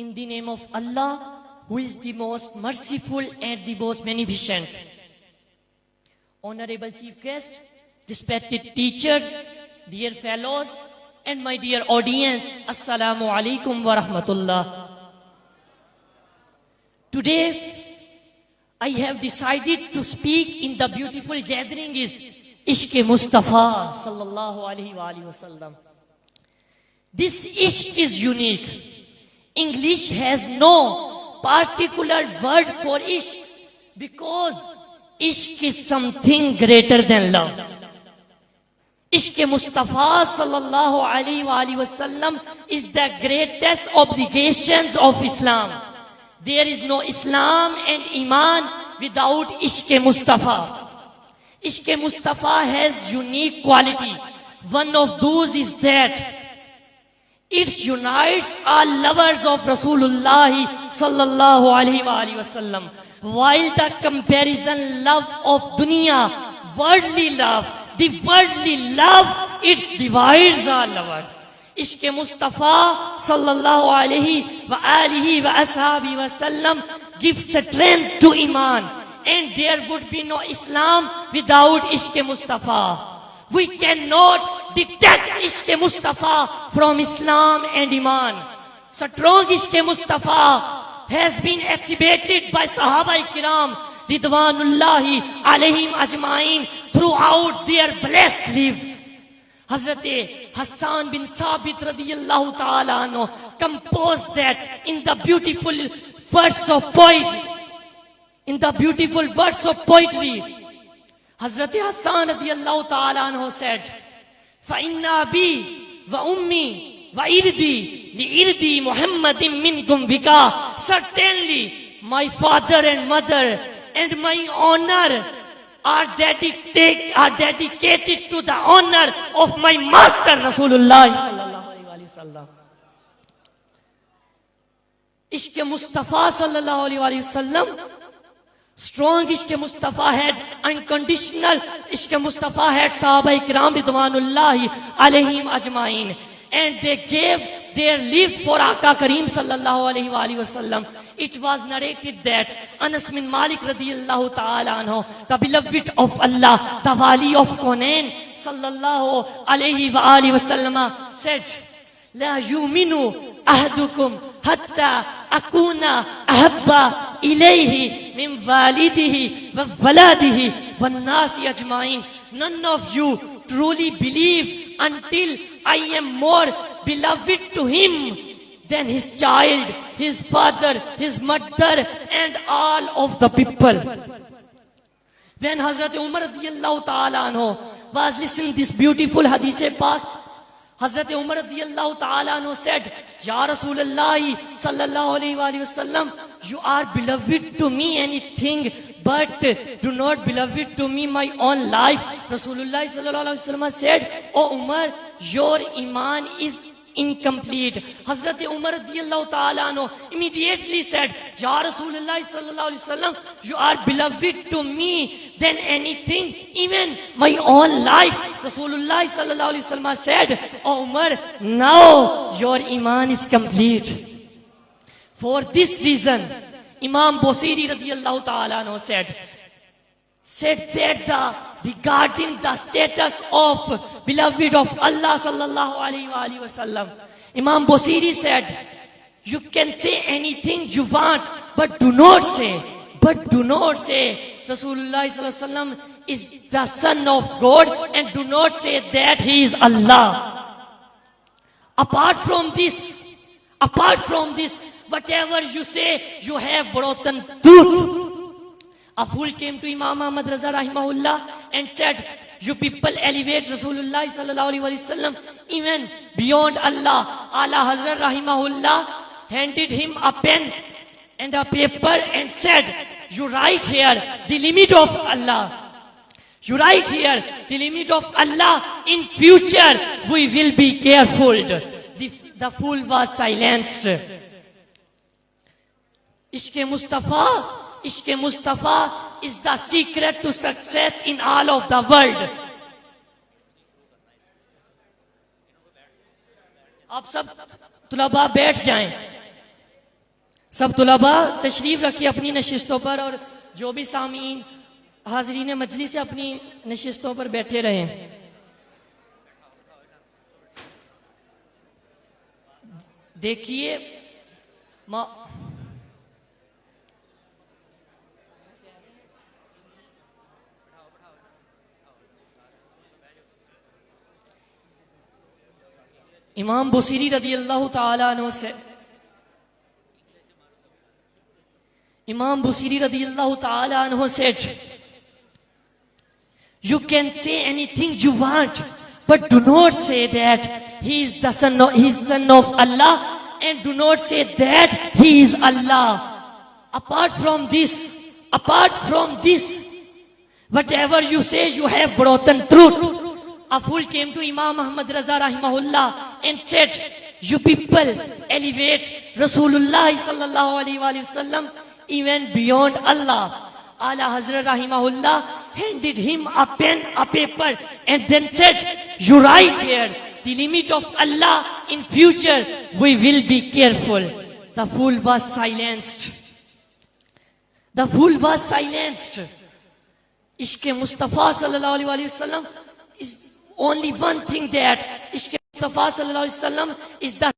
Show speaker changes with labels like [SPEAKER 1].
[SPEAKER 1] In the name of Allah, who is the most merciful and the most beneficent. Honorable Chief Guest, respected teachers, dear fellows, and my dear audience, Assalamu alaikum wa rahmatullah. Today, I have decided to speak in the beautiful gathering is Ishq Mustafa sallallahu alaihi wasallam. This Ishq is unique. English has no particular word for Ishq because Ishq is something greater than love. Ishq Mustafa sallallahu alaihi wasallam is the greatest obligations of Islam. There is no Islam and Iman without Ishq Mustafa. Ishq Mustafa has unique quality. One of those is that it unites all lovers of Rasulullah sallallahu alaihi wasallam. While the comparison love of dunya, worldly love, the worldly love, it divides all lovers. Ishq Mustafa sallallahu alaihi wa alihi wa ashabi wasallam gives strength to Iman, and there would be no Islam without Ishq Mustafa. We cannot detach Ishq Mustafa from Islam and Iman. Strong Ishq Mustafa has been exhibited by Sahaba Kiram Ridwanullahi alayhim ajma'in throughout their blessed lives. Hazrat Hassan bin Sabit radiyallahu ta'ala anhu composed that in the beautiful verse of poetry. In the beautiful verse of poetry, Hazrat Hassan radiyallahu ta'ala anhu said, فَإِنَّ أَبِي وَأُمِّي وَإِرْدِي لِإِرْدِي مُحَمَّدٍ مِّنْكُمْ بِكَا. Certainly, my father and mother and my honor are dedicated to the honor of my master Rasulullah sallallahu alaihi wasallam. Ishq Mustafa sallallahu alaihi wasallam, strong Ishq Mustafa had unconditional Ishq Mustafa had Sahaba Ikram Ridwanullahi alayhim ajma'in, and they gave their lives for Aka Kareem sallallahu alaihi wasallam. It was narrated that Anas bin Malik radiyallahu ta'ala anhu, the beloved of Allah, the wali of Kaunain sallallahu alaihi wasallam, said, La yuminu ahadukum hatta akuna ahabba ilayhi min walidihi wa waladihi wa nasi ajma'in. None of you truly believe until I am more beloved to him than his child, his father, his mother, and all of the people. When Hazrat Umar radiyallahu ta'ala anhu was listening this beautiful hadith part, Hazrat Umar radiyallahu ta'ala anhu said, Ya Rasulullah sallallahu alayhi wa sallam, you are beloved to me anything, but do not beloved to me my own life. Rasulullah sallallahu alayhi wa sallam said, O Umar, your Iman is incomplete. Hazrat Umar radiyallahu ta'ala anhu immediately said, Ya Rasulullah sallallahu alayhi wa sallam, you are beloved to me than anything, even my own life. Rasulullah sallallahu alayhi wa sallam said, O Umar, now your Iman is complete. For this reason, Imam Busiri radiyallahu ta'ala anhu said that regarding the status of beloved of Allah sallallahu alaihi wasallam, Imam Busiri said, you can say anything you want, but do not say Rasulullah sallallahu alaihi wasallam is the son of God, and do not say that he is Allah. Apart from this, whatever you say, you have broken truth. A fool came to Imam Ahmad Raza rahimahullah and said, you people elevate Rasulullah sallallahu alaihi wasallam even beyond Allah. Allah Hazrat rahimahullah handed him a pen and a paper and said, you write here the limit of Allah. You write here the limit of Allah. In future we will be careful. The fool was silenced. Ishq Mustafa is the secret to success in all of the world. आप सब तुलबा बैठ जाएं. सब तुलबा तशरीफ रखिए अपनी नशिस्तों पर, और जो भी सामीन हाजरीन मजलिस से अपनी नशिस्तों पर बैठे रहें। देखिए इमाम बुसीरी रदी अल्लाह ताला अन्हु से, Imam Busiri radiyallahu ta'ala anhu said, you can say anything you want, but do not say that he is the son of Allah, and do not say that he is Allah. Apart from this, whatever you say, you have broken truth. A fool came to Imam Ahmad Raza rahimahullah and said, you people elevate Rasulullah sallallahu alaihi wasallam even beyond Allah. Ala Hazrat rahimahullah handed him a pen, a paper, and then said, you write here the limit of Allah. In future we will be careful. The fool was silenced. The fool was silenced. Ishq Mustafa sallallahu alaihi wasallam is only one thing, that Ishq Mustafa sallallahu alaihi wasallam is the